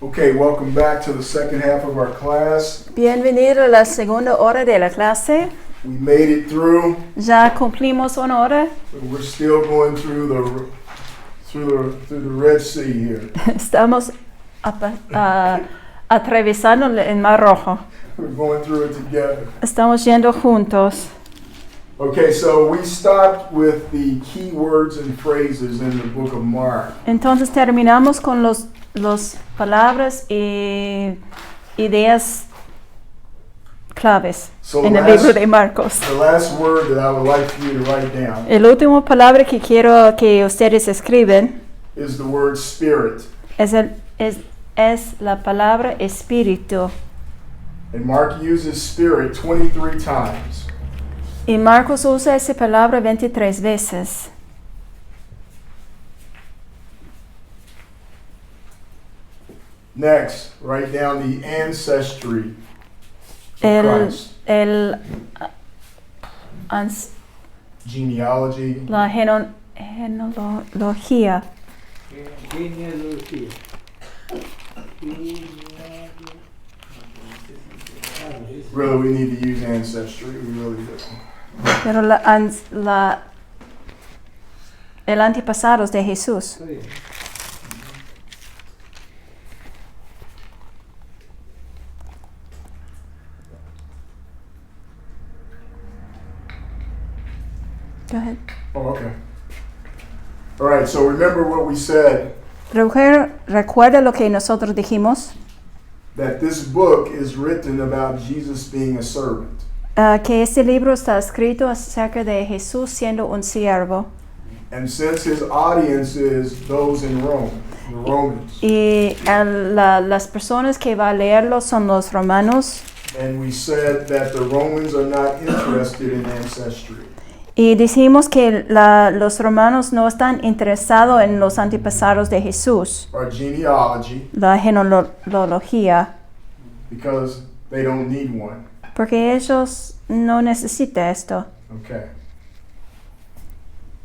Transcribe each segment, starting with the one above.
Okay, welcome back to the second half of our class. Bienvenido a la segunda hora de la clase. We made it through, Ya cumplimos una hora. but we're still going through the Red Sea here. Estamos atravesando el Mar Rojo. We're going through it together. Estamos yendo juntos. Okay, so we stopped with the key words and phrases in the book of Mark. Entonces terminamos con los palabras y ideas claves So en el libro de Marcos. the last word that I would like for you to write down El último palabra que quiero que ustedes escriben is the word spirit. es la palabra espíritu. And Mark uses spirit 23 times. Y Marcos usa esa palabra 23 veces. Next, write down the ancestry of Christ. Genealogy. La genealogía. Really, we need to use ancestry. We really do. Pero el antepasados de Jesús. Go ahead. Oh, okay. All right, so remember what we said, Recuerda lo que nosotros dijimos, that this book is written about Jesus being a servant. que este libro está escrito acerca de Jesús siendo un siervo. And since his audience is those in Rome, the Romans, Y las personas que va a leerlo son los romanos. and we said that the Romans are not interested in ancestry. Y dijimos que los romanos no están interesados en los antepasados de Jesús, Or genealogy, la genealogía, because they don't need one. porque ellos no necesitan esto. Okay.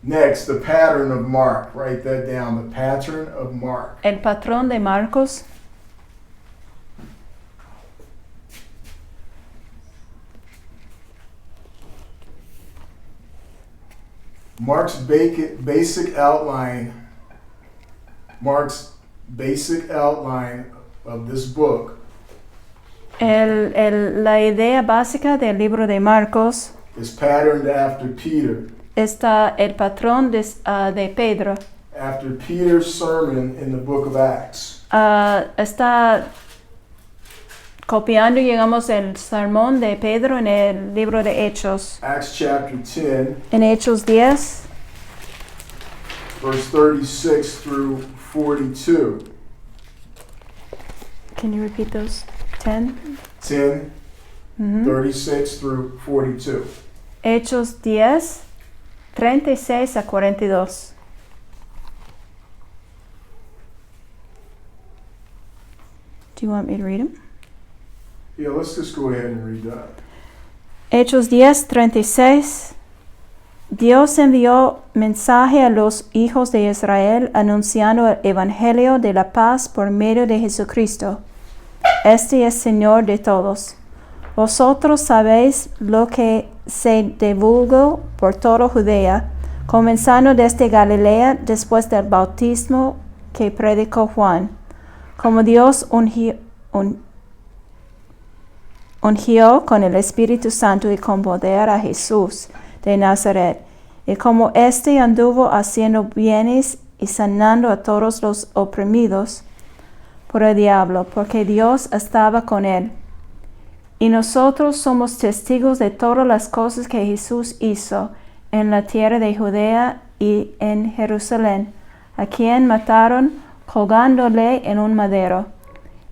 Next, the pattern of Mark. Write that down, the pattern of Mark. El patrón de Marcos. Mark's basic outline of this book La idea básica del libro de Marcos is patterned after Peter. está el patrón de Pedro. After Peter's sermon in the book of Acts. Está copiando, digamos, el sermón de Pedro en el libro de Hechos. Acts chapter 10, En Hechos 10, verse 36 through 42. can you repeat those? 10? 10, Mhm. 36 through 42. Hechos 10, 36 a 42. Do you want me to read them? Yeah, let's just go ahead and read that. Hechos 10, 36. Dios envió mensaje a los hijos de Israel anunciando el evangelio de la paz por medio de Jesucristo. Este es Señor de todos. Vosotros sabéis lo que se divulgó por toda Judea, comenzando desde Galilea después del bautismo que predicó Juan, como Dios ungió con el Espíritu Santo y con poder a Jesús de Nazaret, y como éste anduvo haciendo bienes y sanando a todos los oprimidos por el diablo, porque Dios estaba con él. Y nosotros somos testigos de todas las cosas que Jesús hizo en la tierra de Judea y en Jerusalén, a quien mataron colgándole en un madero.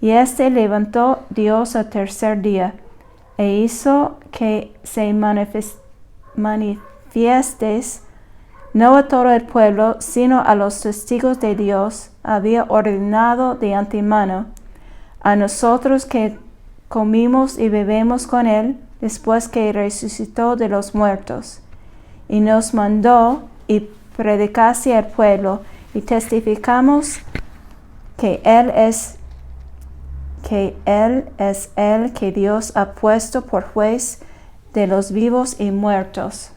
Y éste levantó Dios al tercer día, e hizo que se manifiestes, no a todo el pueblo, sino a los testigos de Dios, había ordenado de antemano, a nosotros que comimos y bebemos con él, después que resucitó de los muertos, y nos mandó y predicase al pueblo, y testificamos que él es que Él es el que Dios ha puesto por juez de los vivos y muertos.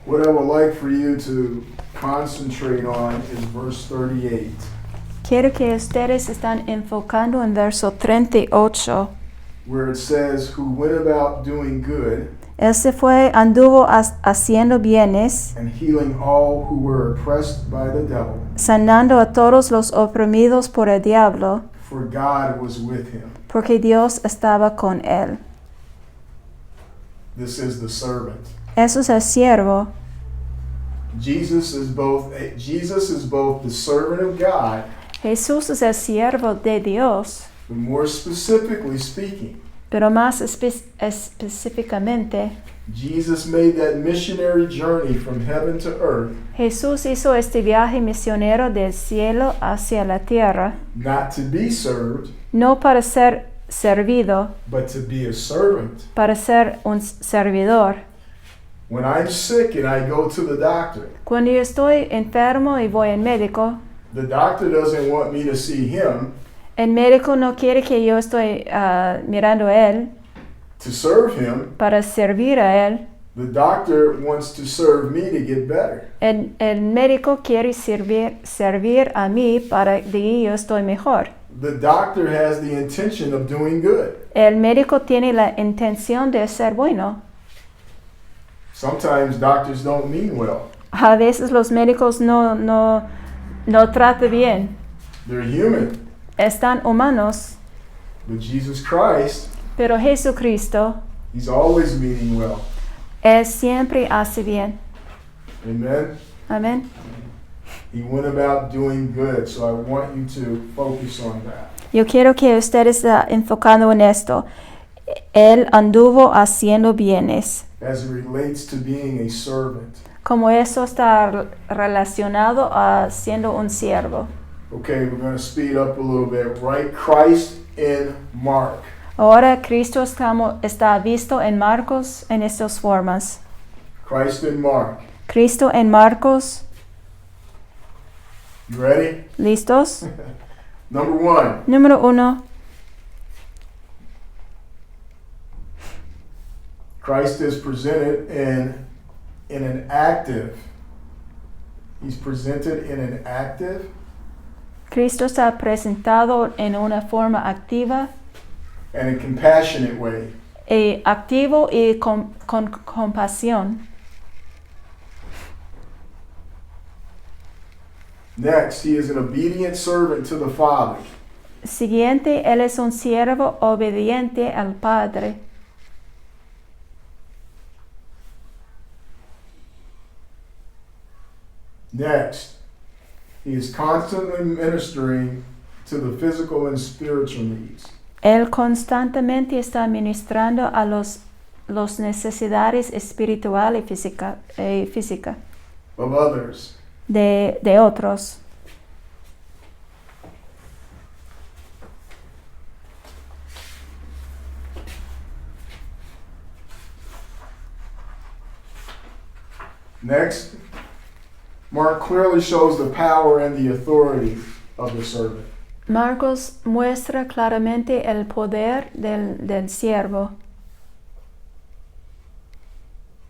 What I would like for you to concentrate on is verse 38. Quiero que ustedes están enfocando en verso 38. Where it says, who went about doing good Él se fue, anduvo haciendo bienes, and healing all who were oppressed by the devil, sanando a todos los oprimidos por el diablo, for God was with him. porque Dios estaba con él. This is the servant. Eso es el siervo. Jesus is both the servant of God, Jesús es el siervo de Dios, but more specifically speaking, pero más específicamente, Jesus made that missionary journey from heaven to earth, Jesús hizo este viaje misionero del cielo hacia la tierra, not to be served, no para ser servido, but to be a servant. para ser un servidor. When I'm sick and I go to the doctor, Cuando yo estoy enfermo y voy al médico, the doctor doesn't want me to see him el médico no quiere que yo estoy mirando a él to serve him. para servir a él. The doctor wants to serve me to get better. El médico quiere servir a mí para que yo estoy mejor. The doctor has the intention of doing good. El médico tiene la intención de ser bueno. Sometimes doctors don't mean well. A veces los médicos no tratan bien. They're human. Están humanos, But Jesus Christ, pero Jesucristo, he's always meaning well. Él siempre hace bien. Amen? Amén. He went about doing good, so I want you to focus on that. Yo quiero que ustedes estén enfocando en esto. Él anduvo haciendo bienes. As it relates to being a servant. Como eso está relacionado a siendo un siervo. Okay, we're going to speed up a little bit. Right? Christ in Mark. Ahora Cristo está visto en Marcos en estas formas. Christ in Mark. Cristo en Marcos. You ready? ¿Listos? Number 1. Número 1. Christ is presented in an active. He's presented in an active Cristo está presentado en una forma activa and a compassionate way. activo y con compasión. Next, he is an obedient servant to the Father. Siguiente, él es un siervo obediente al Padre. Next, he is constantly ministering to the physical and spiritual needs. Él constantemente está ministrando a los necesidades espiritual y física Of others. de otros. Next, Mark clearly shows the power and the authority of the servant. Marcos muestra claramente el poder del siervo.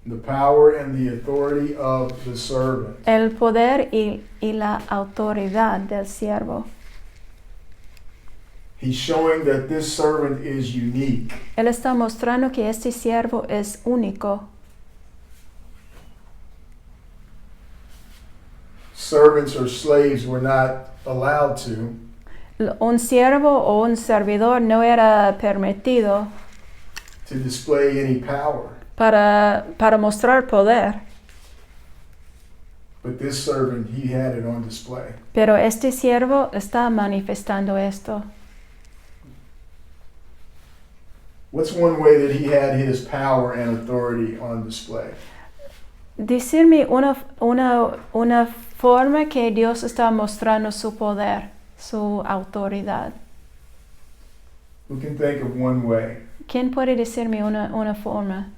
The power and the authority of the servant. El poder y la autoridad del siervo. He's showing that this servant is unique. Él está mostrando que este siervo es único. Servants or slaves were not allowed to Un siervo o un servidor no era permitido display any power. para mostrar poder, But this servant, he had it on display. pero este siervo está manifestando esto. What's one way that he had his power and authority on display? Decirme una forma que Dios está mostrando su poder, su autoridad. Who can think of one way? ¿Quién puede decirme una forma?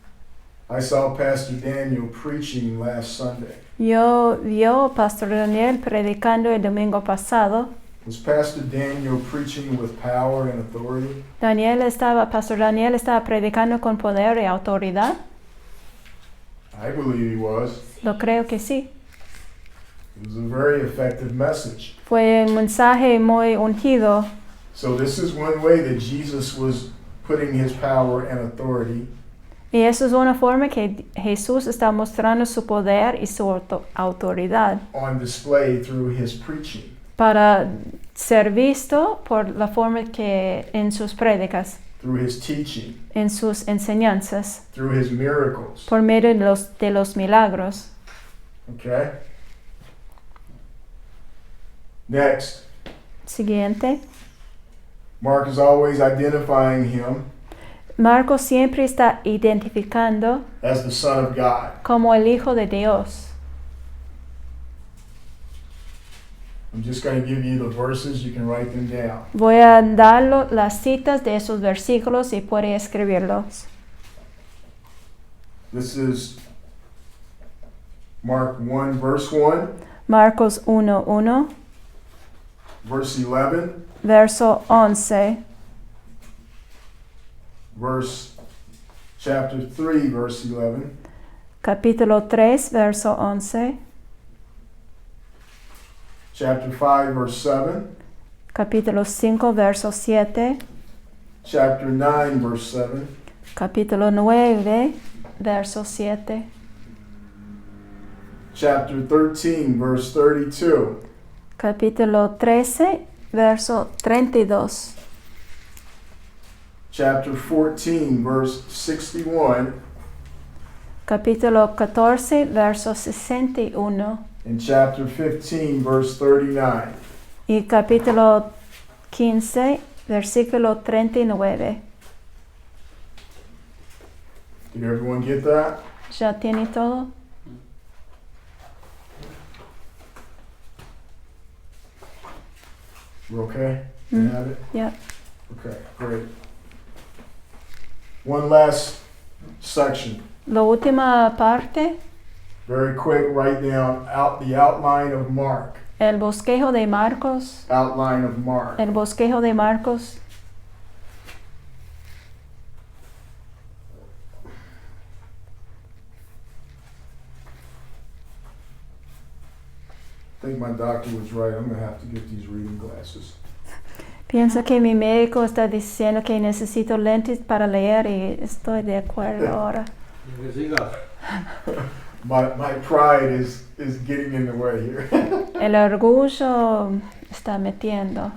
I saw Pastor Daniel preaching last Sunday. Yo vio Pastor Daniel predicando el domingo pasado. Was Pastor Daniel preaching with power and authority? Pastor Daniel estaba predicando con poder y autoridad. I believe he was. Lo creo que sí. It was a very effective message. Fue un mensaje muy ungido. So this is one way that Jesus was putting his power and authority. Y eso es una forma que Jesús está mostrando su poder y su autoridad On display through his preaching. para ser visto por la forma que en sus prédicas, Through his teaching. en sus enseñanzas, Through his miracles. por medio de los milagros. Okay? Next. Siguiente. Mark is always identifying him Marcos siempre está identificando as the Son of God. como el Hijo de Dios. I'm just going to give you the verses. You can write them down. Voy a darlo las citas de esos versículos y puede escribirlos. This is Mark 1, verse 1, Marcos 1:1, verse 11, verso 11, chapter 3, verse 11, capítulo 3, verso 11, chapter 5, verse 7, capítulo 5, verso 7, chapter 9, verse 7, capítulo 9, verso 7, chapter 13, verse 32, capítulo 13, verso 32, chapter 14, verse 61, capítulo 14, verso 61 and chapter 15, verse 39. y capítulo 15, versículo 39. Did everyone get that? ¿Ya tiene todo? We're okay? You Mm. have it? Yeah. Okay, great. One last section. La última parte, Very quick, write down the outline of Mark. el bosquejo de Marcos. Outline of Mark. El bosquejo de Marcos. I think my doctor was right. I'm going to have to get these reading glasses. Pienso que mi médico está diciendo que necesito lentes para leer y estoy de acuerdo ahora. My pride is getting in the way here. El orgullo está metiendo.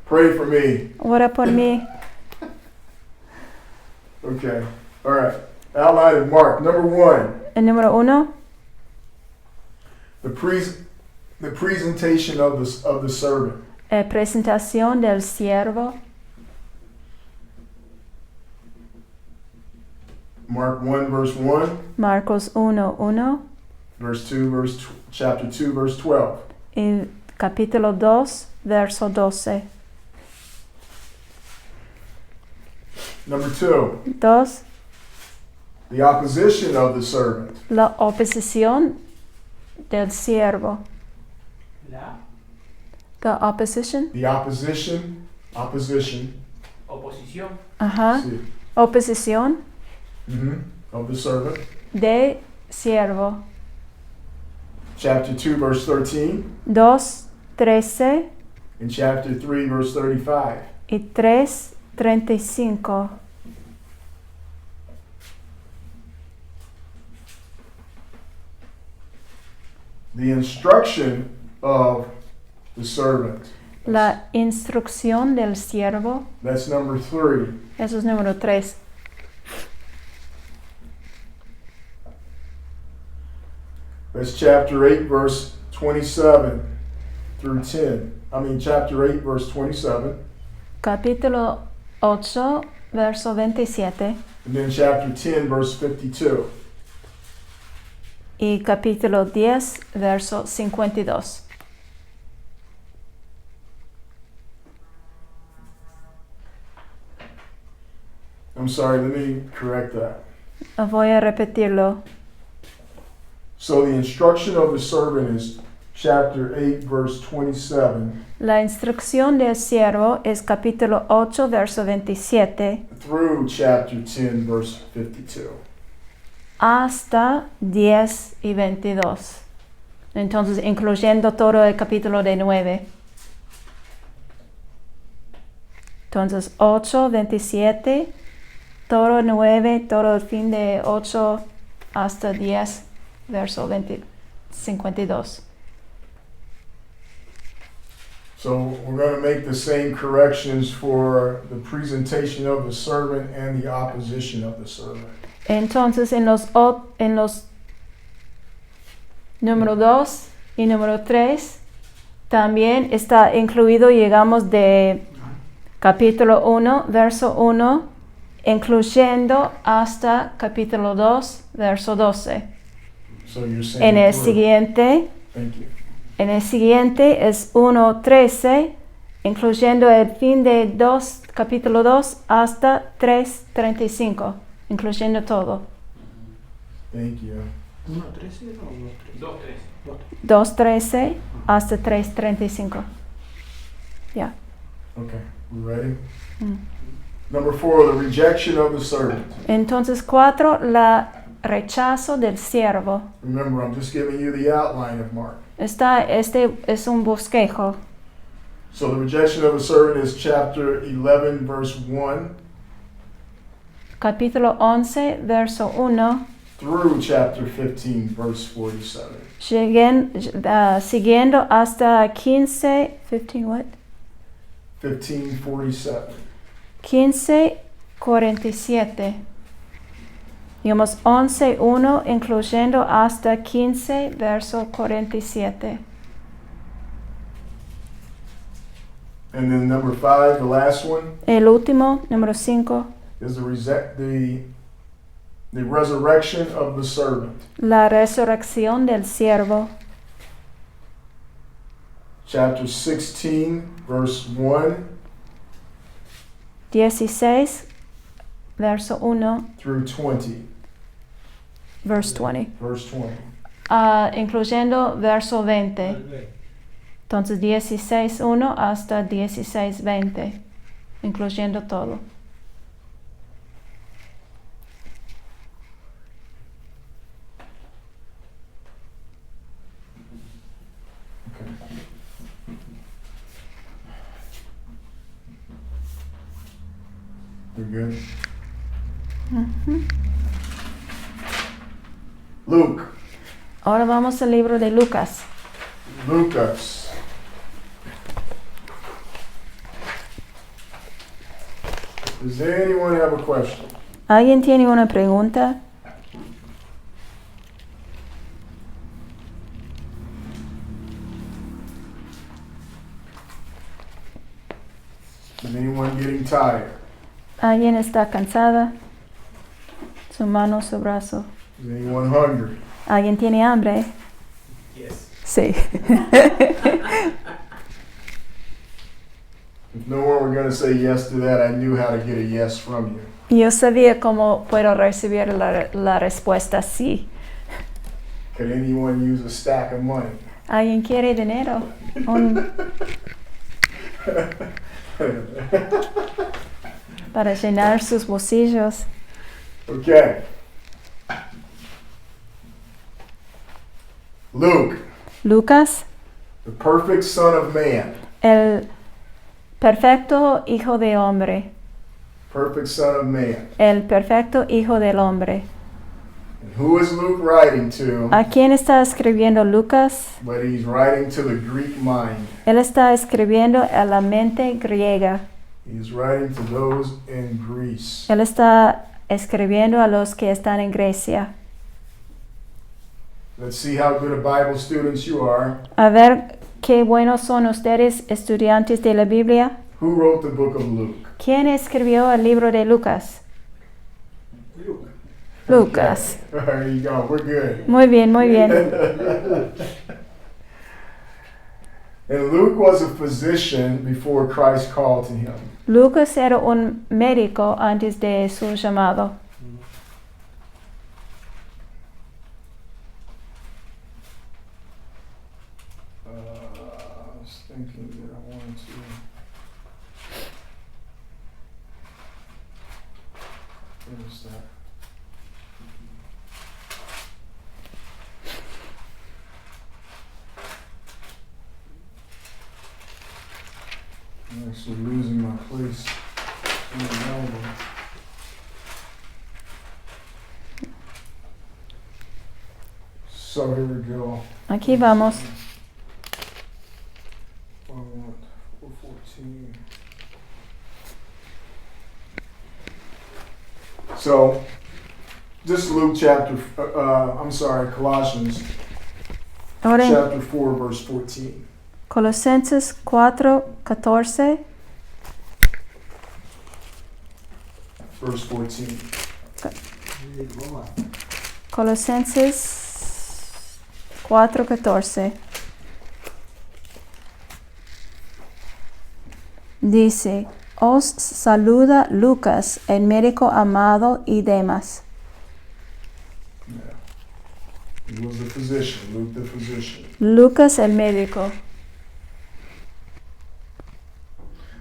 Pray for me. Ora por mí. Okay. All right. Outline of Mark. Number 1. El número 1, The presentation of the servant. presentación del siervo. Mark 1, verse 1. Marcos 1:1 Verse 2, chapter 2, verse 12. y capítulo 2, verso 12. Number 2. 2. The opposition of the servant. La oposición del siervo. The opposition. The opposition. Oposición. Ajá. See. Oposición Of the servant. de siervo. Chapter 2, verse 13. 2:13 And chapter 3, verse 35. y 3:35. The instruction of the servant. La instrucción del siervo. That's number 3. Eso es número 3. That's chapter 8, verse 27 through 10. Chapter 8, verse 27. Capítulo 8, verso 27. And then chapter 10, verse 52. Y capítulo 10, verso 52. I'm sorry, let me correct that. Voy a repetirlo. So the instruction of the servant is chapter 8, verse 27 La instrucción del siervo es capítulo 8, verso 27 through chapter 10, verse 52. hasta 10 y 22. Entonces, incluyendo todo el capítulo de 9. Entonces, 8, 27, todo 9, todo el fin de 8 hasta 10, verso 52. So we're going to make the same corrections for the presentation of the servant and the opposition of the servant. Entonces, en los número 2 y número 3 también está incluido, llegamos de capítulo 1, verso 1, incluyendo hasta capítulo 2, verso 12. So you're saying En el through. siguiente, Thank you. en el siguiente es 1:13, incluyendo el fin de capítulo 2 hasta 3:35, incluyendo todo. Thank you. 1.13 o 2.13? 2:13 hasta 3:35. Ya. Okay, we ready? Mm. Number 4, the rejection of the servant. Entonces 4, la rechazo del siervo. Remember, I'm just giving you the outline of Mark. Este es un bosquejo. So the rejection of the servant is chapter 11, verse 1 Capítulo 11, verso 1, through chapter 15, verse 47. siguiendo hasta 15, 15 what? 15:47. 15:47. Digamos 11:1, incluyendo hasta 15, verso 47. And then number 5, the last one, El último, número 5, is the resurrection of the servant. la resurrección del siervo. Chapter 16, verse 1 16, verso 1, through 20. verse 20. Verse 20. Incluyendo verso 20. Entonces 16:1 hasta 16:20, incluyendo todo. We're good? Ujú. Luke. Ahora vamos al libro de Lucas. Lucas. Does anyone have a question? ¿Alguien tiene una pregunta? Is anyone getting tired? ¿Alguien está cansada? Su mano, su brazo. Is anyone hungry? ¿Alguien tiene hambre? Yes. Sí. If no one were going to say yes to that, I knew how to get a yes from you. Yo sabía cómo puedo recibir la respuesta sí. Could anyone use a stack of money? ¿Alguien quiere dinero? Para llenar sus bolsillos. Okay. Luke, Lucas, the perfect Son of Man. el perfecto hijo de hombre. Perfect Son of Man. El perfecto hijo del hombre. And who is Luke writing to? ¿A quién está escribiendo Lucas? But he's writing to the Greek mind. Él está escribiendo a la mente griega. He's writing to those in Greece. Él está escribiendo a los que están en Grecia. Let's see how good a Bible students you are. A ver qué buenos son ustedes, estudiantes de la Biblia. Who wrote the book of Luke? ¿Quién escribió el libro de Lucas? Luke. Lucas. Okay. There you go. We're good. Muy bien, muy bien. And Luke was a physician before Christ called to him. Lucas era un médico antes de su llamado. finish that. I'm actually losing my place in the album. So here we go. Aquí vamos. 4:14. So, this Luke chapter, Colossians Ahora en chapter 4, verse 14. Colosenses 4:14. Verse 14. Colosenses 4:14. Dice, os saluda Lucas, el médico amado, y demás. Yeah. He was the physician, Luke the physician. Lucas, el médico.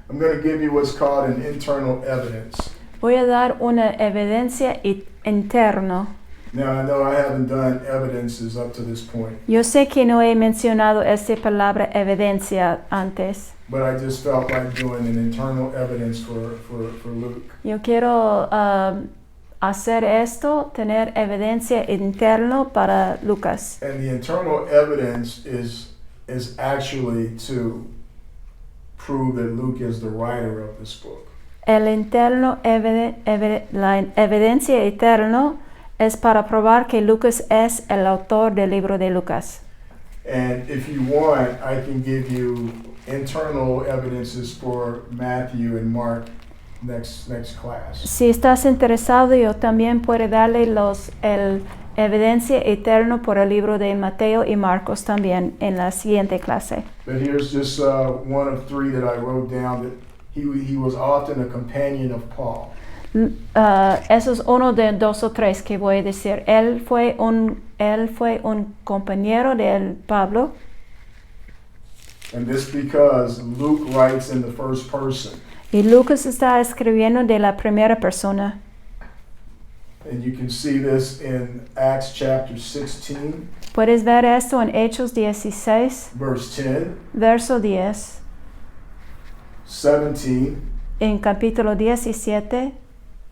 I'm going to give you what's called an internal evidence. Voy a dar una evidencia interna. Now, I know I haven't done evidences up to this point, Yo sé que no he mencionado esta palabra evidencia antes. but I just felt like doing an internal evidence for Luke. Yo quiero hacer esto, tener evidencia interna para Lucas. And the internal evidence is actually to prove that Luke is the writer of this book. El interno, la evidencia interna es para probar que Lucas es el autor del libro de Lucas. And if you want, I can give you internal evidences for Matthew and Mark next class. Si estás interesado, yo también puedo darle el evidencia eterna por el libro de Mateo y Marcos también en la siguiente clase. But here's just one of three that I wrote down that he was often a companion of Paul. Eso es uno de dos o tres que voy a decir. Él fue un compañero de Pablo. And this because Luke writes in the first person. Y Lucas está escribiendo de la primera persona. And you can see this in Acts chapter 16, Puedes ver esto en Hechos 16, verse 10, verso 10, 17, en capítulo 17,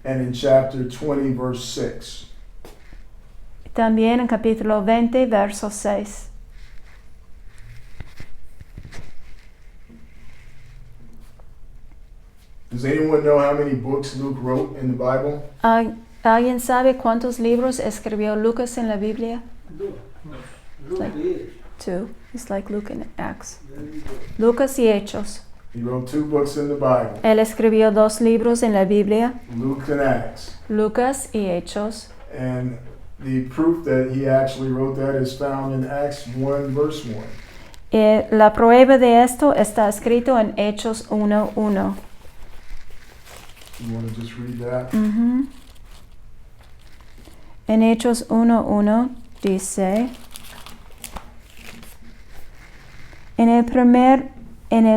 and in chapter 20, verse 6. también en capítulo 20, verso 6. Does anyone know how many books Luke wrote in the Bible? ¿Alguien sabe cuántos libros escribió Lucas en la Biblia? Two. It's like Luke and Acts. Lucas y Hechos. He wrote 2 books in the Bible, Él escribió 2 libros en la Biblia, Luke and Acts. Lucas y Hechos. And the proof that he actually wrote that is found in Acts 1, verse 1. La prueba de esto está escrito en Hechos 1:1. You want to just read that? En Hechos 1:1 dice, en el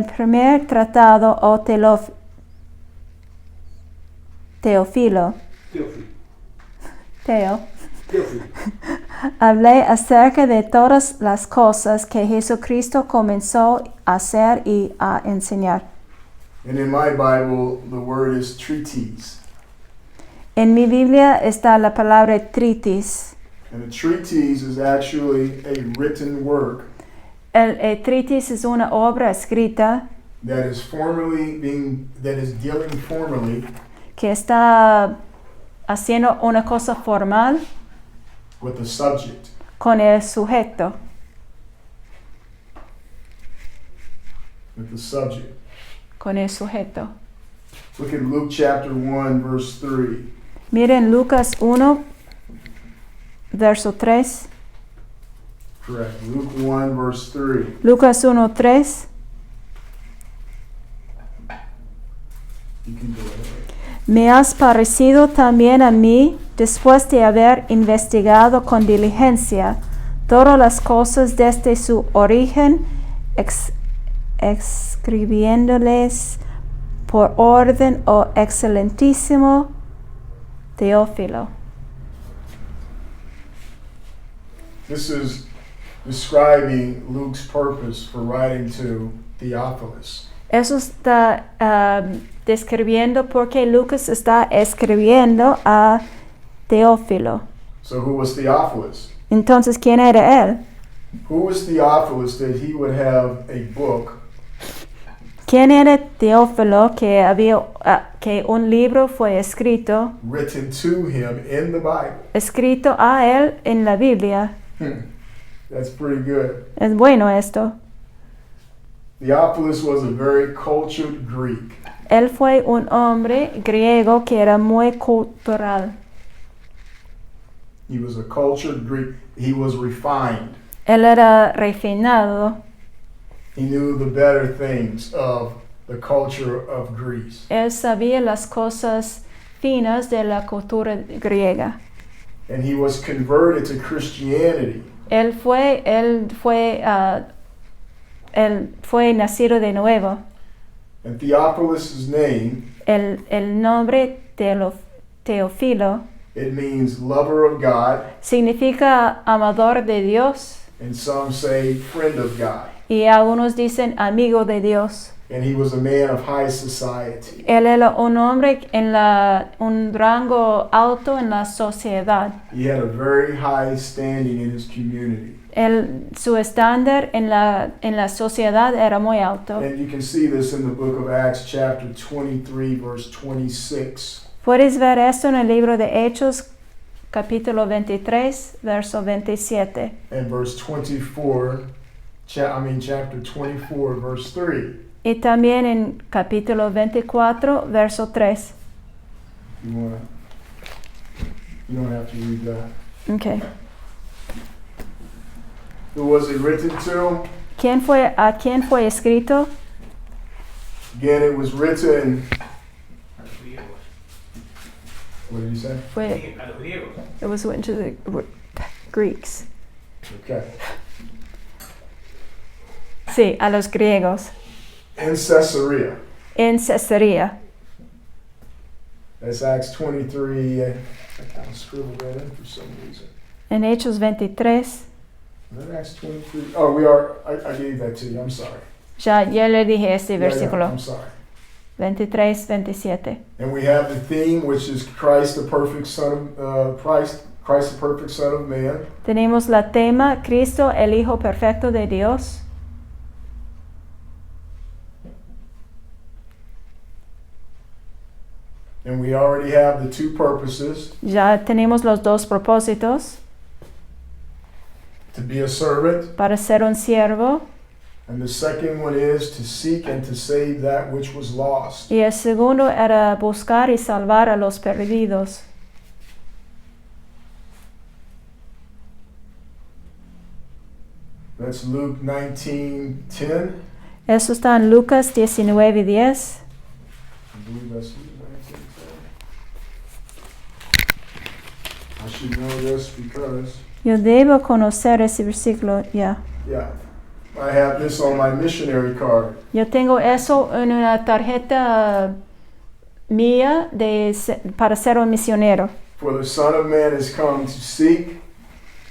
primer tratado, oh Teófilo, hablé acerca de todas las cosas que Jesucristo comenzó a hacer y a enseñar. And in my Bible, the word is treatise. En mi Biblia está la palabra tritis. And a treatise is actually a written work El tritis es una obra escrita that is dealing formally que está haciendo una cosa formal with the subject. con el sujeto. With the subject. Con el sujeto. Look at Luke chapter 1, verse 3. Miren Lucas 1, verso 3. Correct. Luke 1, verse 3. Lucas 1, 3. You can do it. Me has parecido también a mí, después de haber investigado con diligencia todas las cosas desde su origen, escribiéndoles por orden, oh excelentísimo Teófilo. This is describing Luke's purpose for writing to Theophilus. Eso está describiendo porque Lucas está escribiendo a Teófilo. So who was Theophilus? Entonces, ¿quién era él? Who was Theophilus that he would have a book ¿Quién era Teófilo que un libro fue escrito written to him in the Bible? escrito a él en la Biblia? That's pretty good. Es bueno esto. Theophilus was a very cultured Greek. Él fue un hombre griego que era muy cultural. He was a cultured Greek. He was refined. Él era refinado. He knew the better things of the culture of Greece. Él sabía las cosas finas de la cultura griega. And he was converted to Christianity. Él fue nacido de nuevo. And Theophilus' name, El nombre Teófilo it means lover of God, significa amador de Dios and some say friend of God. y algunos dicen amigo de Dios. And he was a man of high society. Él era un hombre en un rango alto en la sociedad. He had a very high standing in his community. Su estándar en la sociedad era muy alto. And you can see this in the book of Acts chapter 23 verse 26. Puedes ver esto en el libro de Hechos, capítulo 23, verso 27. And verse 24, chapter 24 verse 3. Y también en capítulo 24, verso 3. You don't have to read that. Okay. Who was it written to? ¿A quién fue escrito? Again, it was written. A los griegos. What did you say? A los griegos. It was written to the Greeks. Okay. Sí, a los griegos. In Caesarea. En Cesarea. That's Acts 23. I kind of scribbled that in for some reason. En Hechos 23. Is that Acts 23? Oh, we are. I gave that to you. I'm sorry. Ya le dije este Yeah, versículo. I'm sorry. 23, 27. And we have the theme, which is Christ, the perfect Son of Christ, the perfect Son of Man. Tenemos la tema Cristo, el Hijo perfecto de Dios. And we already have the two purposes: Ya tenemos los dos propósitos. to be a servant, Para ser un siervo. and the second one is to seek and to save that which was lost. Y el segundo era buscar y salvar a los perdidos. That's Luke 19:10. Eso está en Lucas 19:10. I believe that's Luke 19:10. I should know this because, Yo debo conocer ese versículo ya. yeah, I have this on my missionary card. Yo tengo eso en una tarjeta mía para ser un misionero. For the Son of Man has come to seek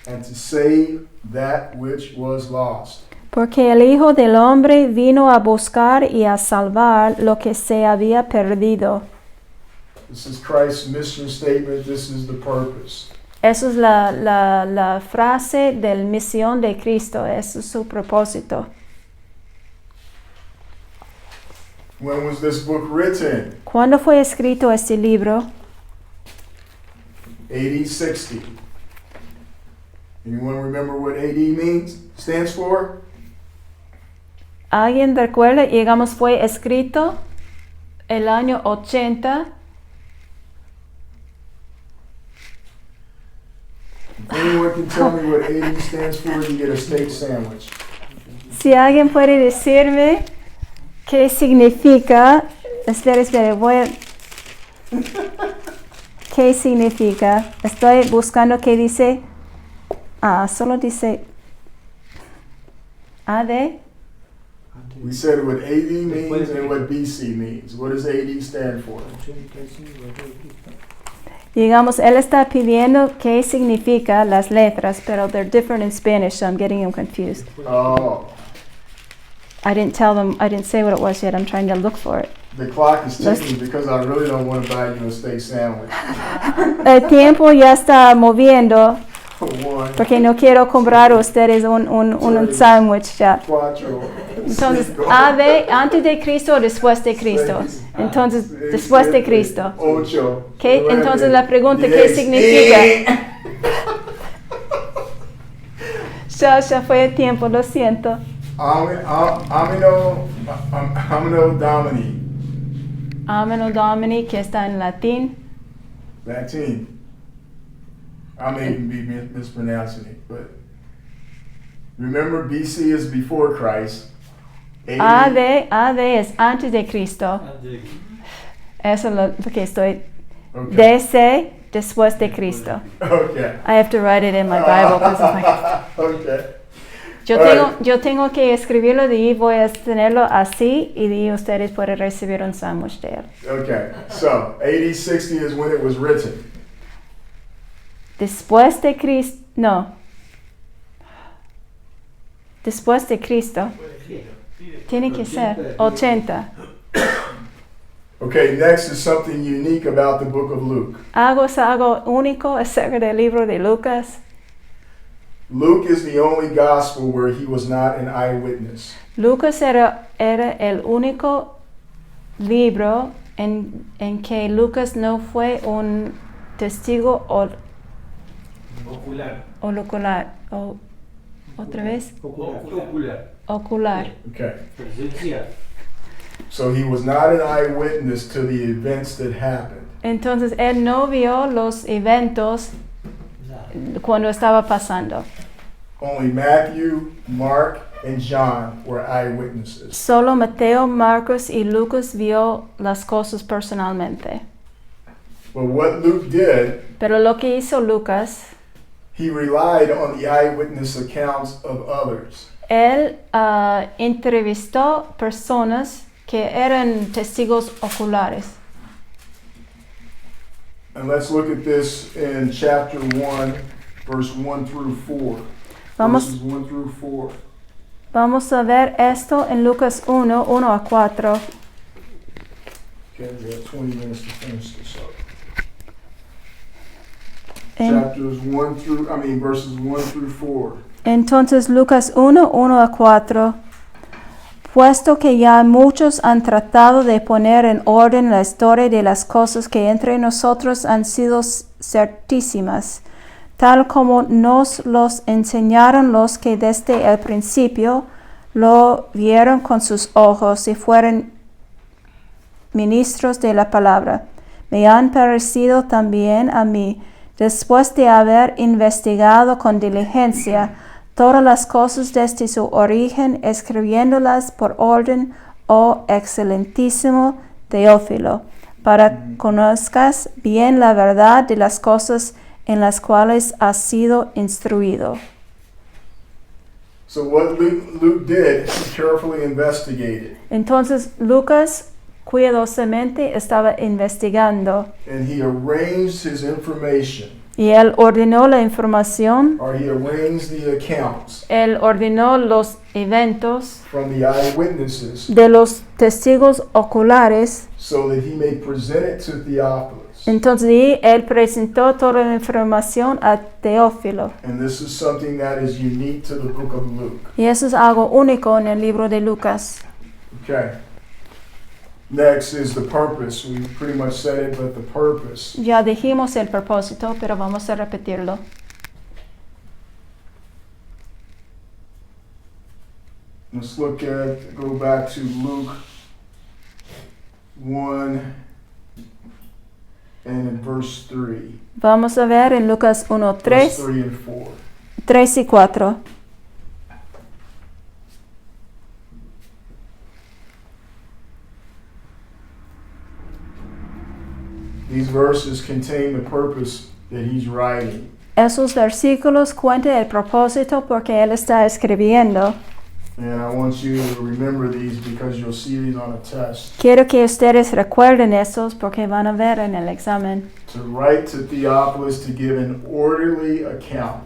and to save that which was lost. Porque el Hijo del Hombre vino a buscar y a salvar lo que se había perdido. This is Christ's mission statement. This is the purpose. Esa es la frase de la misión de Cristo. Eso es su propósito. When was this book written? ¿Cuándo fue escrito este libro? AD 60. Anyone remember what AD stands for? ¿Alguien recuerda? Digamos, fue escrito el año 80. If anyone can tell me what AD stands for, you get a steak sandwich. Si alguien puede decirme qué significa, espera, voy a... ¿Qué significa? Estoy buscando qué dice. Solo dice AD. We said what AD means and what BC means. What does AD stand for? Digamos, él está pidiendo qué significa las letras, pero they're different in Spanish, so I'm getting him confused. Oh, I didn't say what it was yet. I'm trying to look for it. the clock is ticking because I really don't want to buy you a steak sandwich. El tiempo ya está moviendo One, porque no quiero comprar a ustedes un sándwich ya. cuatro, Entonces, cinco, antes de Cristo o después de Cristo. seis, Entonces, siete, después de Cristo. ocho, ¿Qué? nueve, Entonces la pregunta, ¿qué 10. significa? Ya fue el tiempo, lo siento. Amino Domini. Ameno Domini, que está en latín. Latin. I may even be mispronouncing it, but remember BC is before Christ. AD es antes de Cristo. Eso es lo que estoy. Okay. DC, después de Cristo. Okay. I have to write it in my Bible. 'Cause it's like, Okay. yo tengo que escribirlo y voy a tenerlo así y ustedes pueden recibir un sándwich de él. Okay. So, AD 60 is when it was written. Después de Cristo, no. Después de Cristo, tiene que ser 80. Okay, next is something unique about the book of Luke. Algo único acerca del libro de Lucas. Luke is the only gospel where he was not an eyewitness. Lucas era el único libro en que Lucas no fue un testigo Ocular. Otra vez, Ocular. ocular. Okay. Presencial. So he was not an eyewitness to the events that happened. Entonces él no vio los eventos cuando estaba pasando. Only Matthew, Mark, and John were eyewitnesses. Solo Mateo, Marcos y Lucas vio las cosas personalmente. But what Luke did, Pero lo que hizo Lucas, he relied on the eyewitness accounts of others. él entrevistó personas que eran testigos oculares. And let's look at this in chapter 1, verse 1 through 4. Vamos, Verses 1 through 4. vamos a ver esto en Lucas 1, 1 a 4. Okay, we have 20 minutes to finish this up. Verses 1 through 4. Entonces Lucas 1, 1 a 4. Puesto que ya muchos han tratado de poner en orden la historia de las cosas que entre nosotros han sido certísimas, tal como nos los enseñaron los que desde el principio lo vieron con sus ojos y fueron ministros de la palabra, me han parecido también a mí, después de haber investigado con diligencia todas las cosas desde su origen, escribiéndolas por orden, oh excelentísimo Teófilo, para conozcas bien la verdad de las cosas en las cuales has sido instruido. So what Luke did, he carefully investigated. Entonces Lucas cuidadosamente estaba investigando And he arranged his information, y él ordenó la información, or he arranged the accounts él ordenó los eventos from the eyewitnesses de los testigos oculares. so that he may present it to Theophilus. Entonces él presentó toda la información a Teófilo. And this is something that is unique to the book of Luke. Y eso es algo único en el libro de Lucas. Okay. Next is the purpose. We pretty much said it, but the purpose. Ya dijimos el propósito, pero vamos a repetirlo. Let's go back to Luke 1 and in verse 3. Vamos a ver en Lucas 1, Verse 3, 3 and 4. 3 y 4. These verses contain the purpose that he's writing. Esos versículos cuentan el propósito porque él está escribiendo. And I want you to remember these because you'll see these on a test. Quiero que ustedes recuerden esos porque van a ver en el examen. to write to Theophilus to give an orderly account.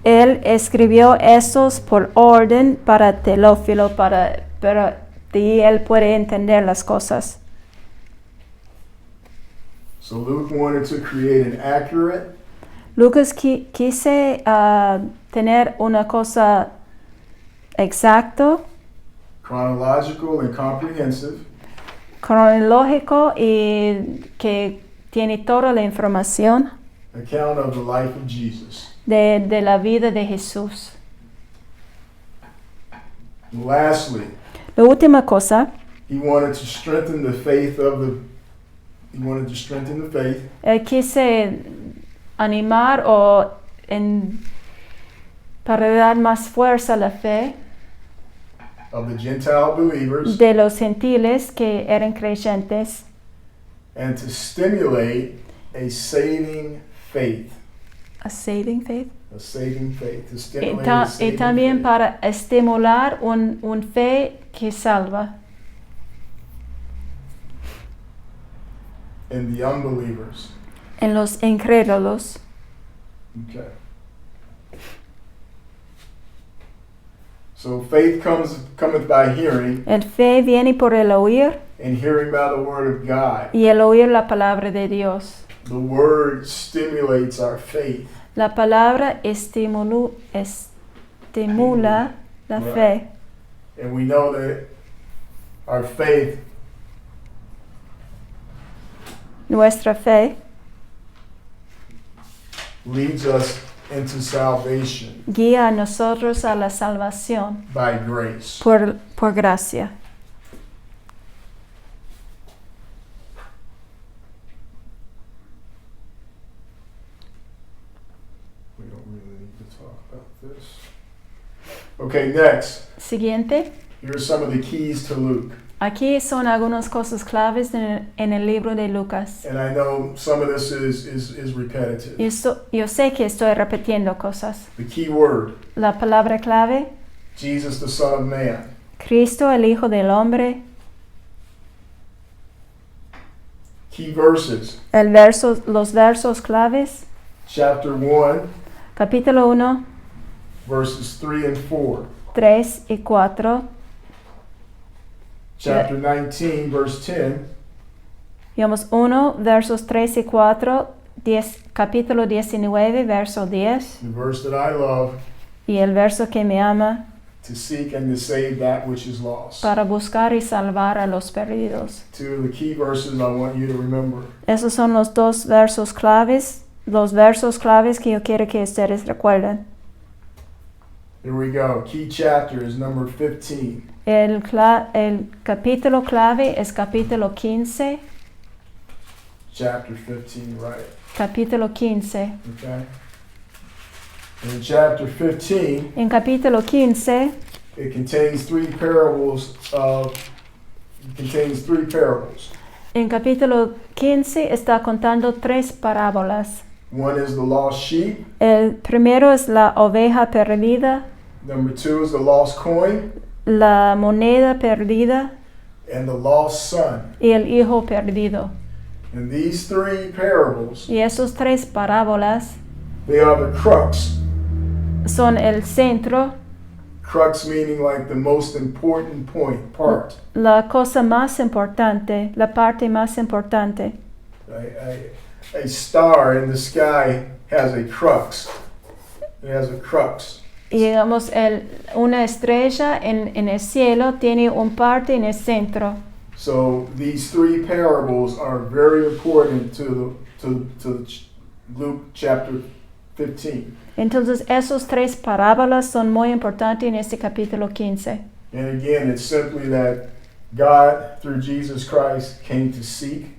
Él escribió estos por orden para Teófilo, para que él puede entender las cosas. So Luke wanted to create an accurate, Lucas quise tener una cosa exacto, chronological, and comprehensive cronológico y que tiene toda la información account of the life of Jesus. de la vida de Jesús. And lastly, La última cosa, he wanted to strengthen the faith. él quise animar para dar más fuerza a la fe Of the Gentile believers, de los gentiles que eran creyentes and to stimulate a saving faith. a saving faith. A saving faith. To Y, stimulate a y saving también faith para estimular un fe que salva in the unbelievers. en los incrédulos. Okay. So faith cometh by hearing, El fe viene por el oír and hearing by the word of God. y el oír la palabra de Dios. The word stimulates our faith. La palabra estimula la Right. fe. And we know that our faith Nuestra fe leads us into salvation guía a nosotros a la salvación by grace. por gracia. We don't really need to talk about this. Okay, next. Siguiente. Here are some of the keys to Luke. Aquí son algunas cosas claves en el libro de Lucas. And I know some of this is repetitive. Yo sé que estoy repitiendo cosas. The key word, La palabra clave, Jesus the Son of Man. Cristo el Hijo del Hombre. Key verses, Los versos claves, chapter 1, capítulo 1, verses 3 and 4. 3 y 4. Chapter 19, verse 10. Digamos 1, versos 3 y 4, capítulo 19, verso 10. The verse that I love, Y el verso que me ama, to seek and to save that which is lost. para buscar y salvar a los perdidos. Two of the key verses I want you to remember. Esos son los dos versos claves que yo quiero que ustedes recuerden. Here we go. Key chapter is number 15. El capítulo clave es capítulo 15. Chapter 15, right. Capítulo 15. Okay. In chapter 15, En capítulo 15 it contains three parables. En capítulo 15 está contando 3 parábolas. One is the lost sheep. El primero es la oveja perdida, Number 2 is the lost coin. la moneda perdida And the lost son. y el hijo perdido. And these three parables, Y esos 3 parábolas they are the crux. son el centro, Crux meaning like the most important part. la cosa más importante, la parte más importante. A star in the sky has a crux. It has a crux. Y digamos, una estrella en el cielo tiene un parte en el centro. So these three parables are very important to Luke chapter 15. Entonces, esos 3 parábolas son muy importantes en este capítulo 15. And again, it's simply that God, through Jesus Christ, came to seek,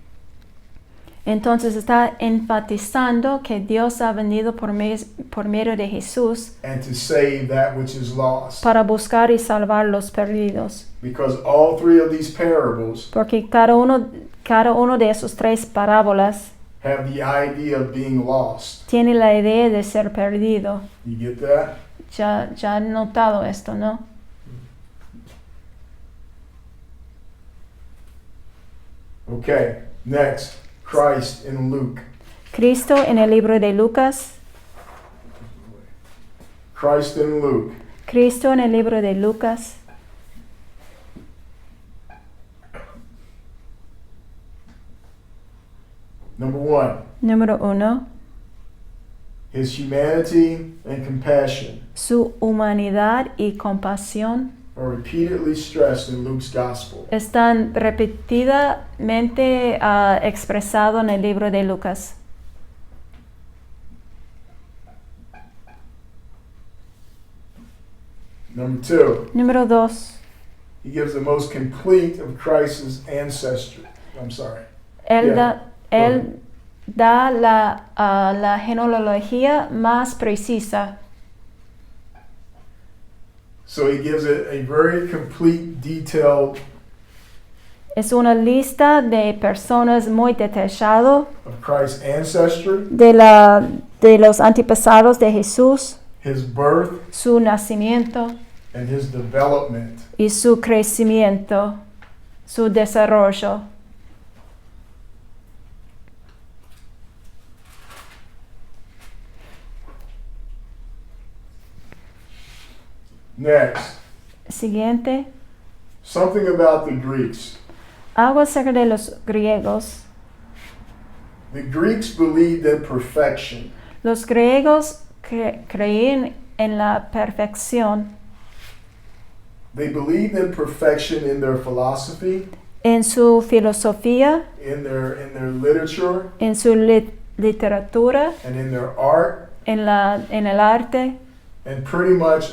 Entonces, está enfatizando que Dios ha venido por medio de Jesús and to save that which is lost. para buscar y salvar los perdidos. Because all three of these parables Porque cada uno de esos 3 parábolas have the idea of being lost. tiene la idea de ser perdido. You get that? Ya han notado esto, ¿no? Okay, next. Christ in Luke. Cristo en el libro de Lucas. Christ in Luke. Cristo en el libro de Lucas. Number 1, Número 1. his humanity and compassion Su humanidad y compasión are repeatedly stressed in Luke's gospel. están repetidamente expresado en el libro de Lucas. Number 2, Número 2. he gives the most complete of Christ's ancestry. I'm sorry. Él Yeah. él da la genealogía más precisa. So he gives it a very complete, detailed Es una lista de personas muy detallado of Christ's ancestry, de los antepasados de Jesús, his birth, su nacimiento and his development. y su crecimiento, su desarrollo. Next, Siguiente, something about the Greeks. algo acerca de los griegos. The Greeks believed in perfection. Los griegos creían en la perfección, They believed in perfection in their philosophy, en su filosofía, in their literature, en su literatura, and in their art, en el arte, and pretty much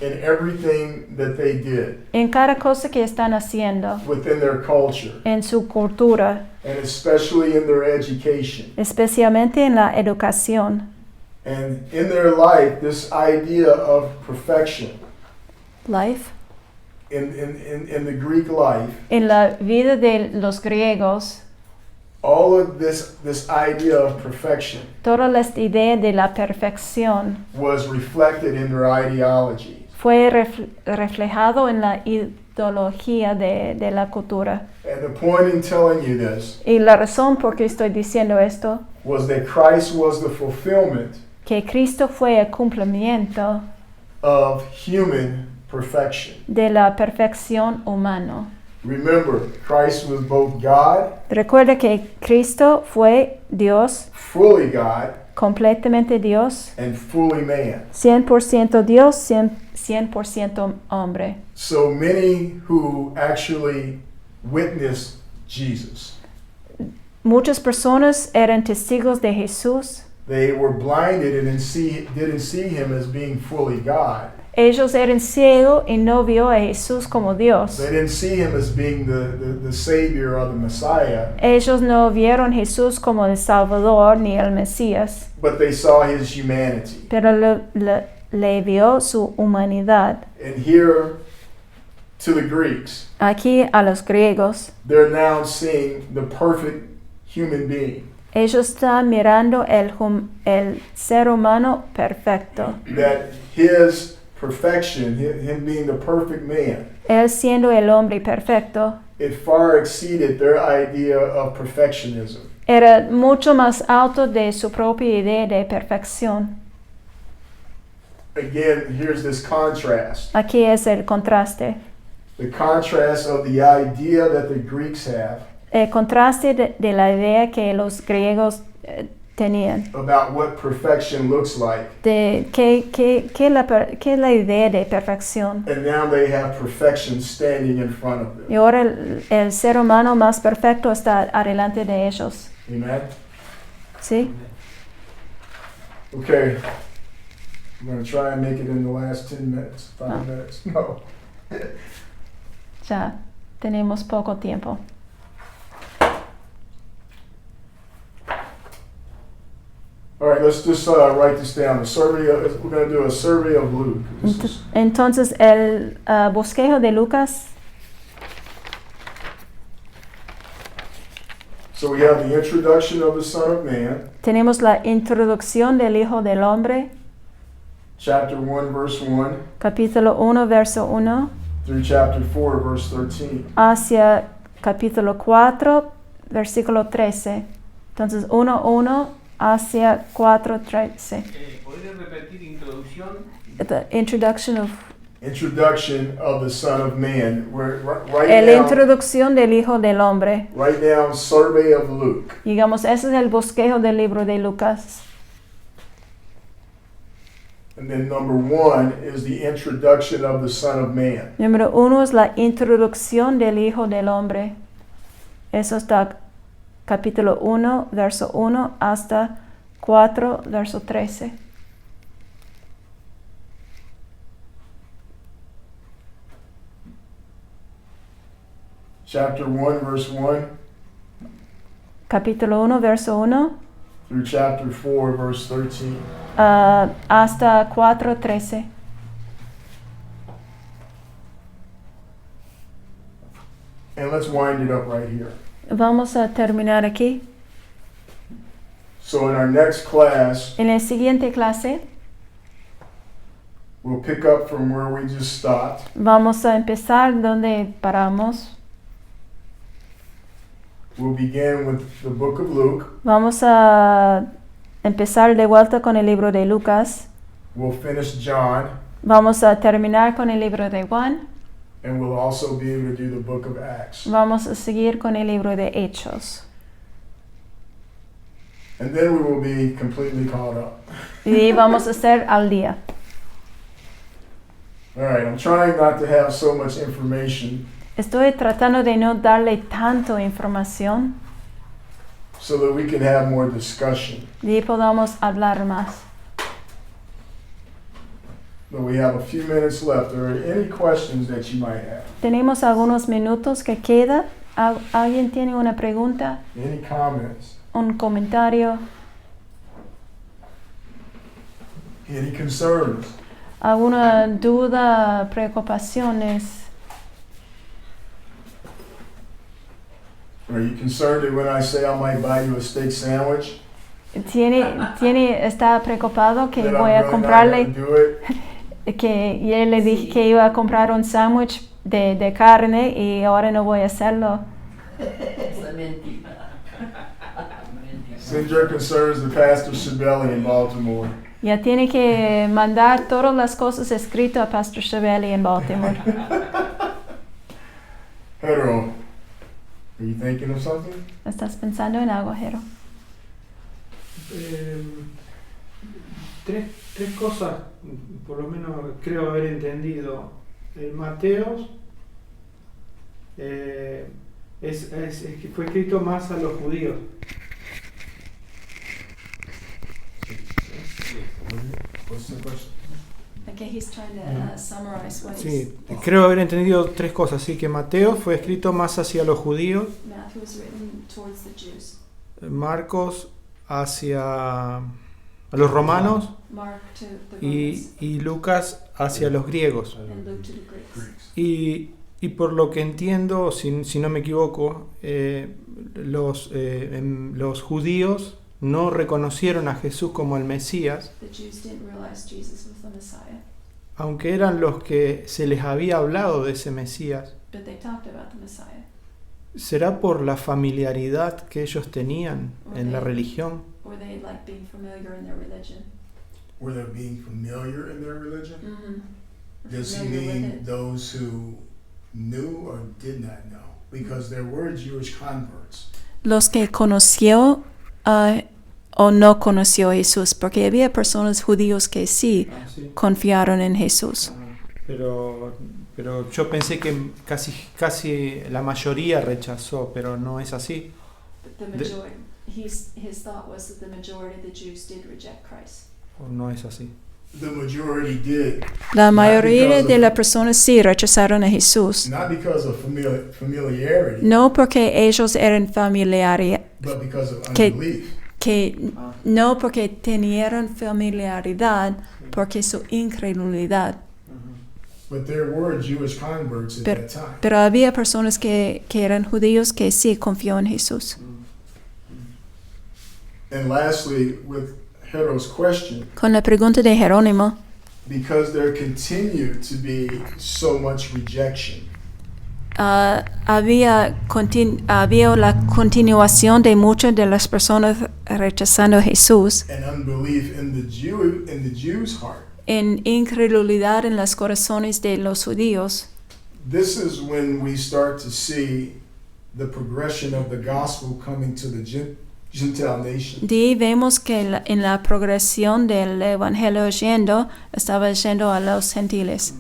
in everything that they did en cada cosa que están haciendo, within their culture, en su cultura, and especially in their education. especialmente en la educación. And in their life, this idea of perfection Life. in the Greek life, En la vida de los griegos, all of this idea of perfection toda esta idea de la perfección was reflected in their ideology. fue reflejado en la ideología de la cultura. And the point in telling you this Y la razón por qué estoy diciendo esto, was that Christ was the fulfillment que Cristo fue el cumplimiento of human perfection. de la perfección humana. Remember, Christ was both God, Recuerda que Cristo fue Dios, fully God, completamente Dios, and fully man. 100% Dios, 100% hombre. So many who actually witnessed Jesus, Muchas personas eran testigos de Jesús. they were blinded and didn't see him as being fully God. Ellos eran ciegos y no vio a Jesús como Dios. They didn't see him as being the Savior or the Messiah, Ellos no vieron a Jesús como el Salvador ni el Mesías, but they saw his humanity. pero le vio su humanidad. And here, to the Greeks, Aquí a los griegos, they're now seeing the perfect human being. ellos están mirando el ser humano perfecto. That his perfection, him being the perfect man, Él siendo el hombre perfecto, it far exceeded their idea of perfectionism. era mucho más alto de su propia idea de perfección. Again, here's this contrast. Aquí es el contraste. The contrast of the idea that the Greeks have El contraste de la idea que los griegos tenían. about what perfection looks like. De qué la idea de perfección. And now they have perfection standing in front of them. Y ahora el ser humano más perfecto está adelante de ellos. Amen? ¿Sí? Okay. I'm going to try and make it in the last 10 minutes, 5 No. minutes. No. Ya tenemos poco tiempo. All right, let's just write this down. We're going to do a survey of Luke. Entonces el bosquejo de Lucas. So we have the introduction of the Son of Man, Tenemos la introducción del Hijo del Hombre, chapter 1, verse 1, capítulo 1, verso 1, through chapter 4, verse 13. hacia capítulo 4, versículo 13. Entonces 1:1 hacia 4:13. ¿Podría repetir introducción? The introduction of Introduction of the Son of Man. Write la down, introducción del Hijo del Hombre. write down survey of Luke. Digamos, ese es el bosquejo del libro de Lucas. And then number 1 is the introduction of the Son of Man. Número 1 es la introducción del Hijo del Hombre. Eso está capítulo 1, verso 1 hasta 4, verso 13. Chapter 1, verse 1 Capítulo 1, verso 1 through chapter 4, verse 13. hasta 4:13. And let's wind it up right here. Vamos a terminar aquí. So in our next class, En la siguiente clase we'll pick up from where we just stopped. vamos a empezar donde paramos. We'll begin with the book of Luke. Vamos a empezar de vuelta con el libro de Lucas. We'll finish John. Vamos a terminar con el libro de Juan. And we'll also be able to do the book of Acts. Vamos a seguir con el libro de Hechos. And then we will be completely caught up. Y vamos a estar al día. All right, I'm trying not to have so much information Estoy tratando de no darle tanto información so that we can have more discussion. y podamos hablar más. But we have a few minutes left. Are there any questions that you might have? Tenemos algunos minutos que queda. ¿Alguien tiene una pregunta? Any comments? ¿Un comentario? Any concerns? ¿Alguna duda, preocupaciones? Are you concerned that when I say I might buy you a steak sandwich, ¿Está preocupado que that voy I'm a really comprarle, not gonna do it? que yo le dije que iba a comprar un sándwich de carne y ahora no voy a hacerlo? Send your concerns to Pastor Sibeli in Baltimore. Ya tiene que mandar todas las cosas escritas a Pastor Shabeli en Baltimore. Hetero, are you thinking of something? ¿Estás pensando en algo, Jero? Tres cosas, por lo menos creo haber entendido. El Mateos es que fue escrito más a los judíos. What's the question? Okay, he's trying to summarize what Sí, creo haber entendido tres cosas. Sí, que Mateo fue escrito más hacia los judíos, Matthew was written towards the Jews. Marcos hacia los romanos Mark to the Romans, y Lucas hacia los griegos. and Luke to the Greeks. Y por lo que entiendo, si no me equivoco, los judíos no reconocieron a Jesús como el Mesías, The Jews didn't realize Jesus was the Messiah, aunque eran los que se les había hablado de ese Mesías. but they talked about the Messiah. ¿Será por la familiaridad que ellos tenían en la religión? Or they like being familiar in their religion. Were they being familiar in their religion? Mm-hmm. Does he mean those who knew or did not know? Because there were Jewish converts. Los que conoció o no conoció a Jesús, porque había personas judíos que sí confiaron en Jesús. Pero yo pensé que casi la mayoría rechazó, pero no es así. His thought was that the majority of the Jews did reject Christ. ¿O no es así? The majority did. La mayoría because de of- las personas sí rechazaron a Jesús. Not because of familiarity, No porque ellos eran familiares, but because of que- unbelief. no porque tenían familiaridad, porque su incredulidad. But there were Jewish converts at that time. Pero había personas que eran judíos que sí confió en Jesús. And lastly, with Hero's question, Con la pregunta de Jerónimo, because there continued to be so much rejection, había la continuación de muchas de las personas rechazando a Jesús, and unbelief in the Jews' heart. en incredulidad en los corazones de los judíos. This is when we start to see the progression of the gospel coming to the Gentile nations. De ahí vemos que en la progresión del evangelio estaba yendo a los gentiles.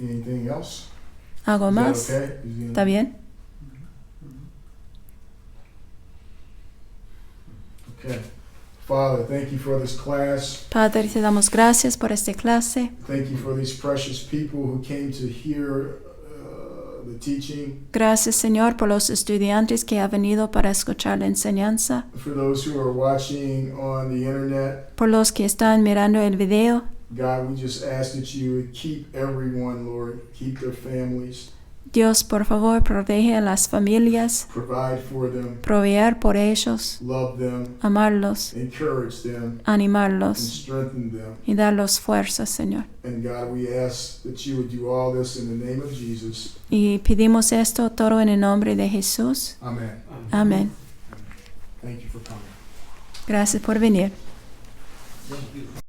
Anything else? ¿Algo Is that más? okay? Is ¿Está bien? Okay. Father, thank you for this class. Padre, te damos gracias por esta clase. Thank you for these precious people who came to hear the teaching. Gracias, Señor, por los estudiantes que han venido para escuchar la enseñanza. For those who are watching on the internet, Por los que están mirando el video. God, we just ask that you would keep everyone, Lord, keep their families, Dios, por favor, protege a las familias, provide for them, proveer por ellos, love them, amarlos, encourage them, and animarlos strengthen them. y darlos fuerzas, Señor. And God, we ask that you would do all this in the name of Jesus. Y pedimos esto todo en el nombre de Jesús. Amen. Amén. Thank you for coming. Gracias por venir. Thank you.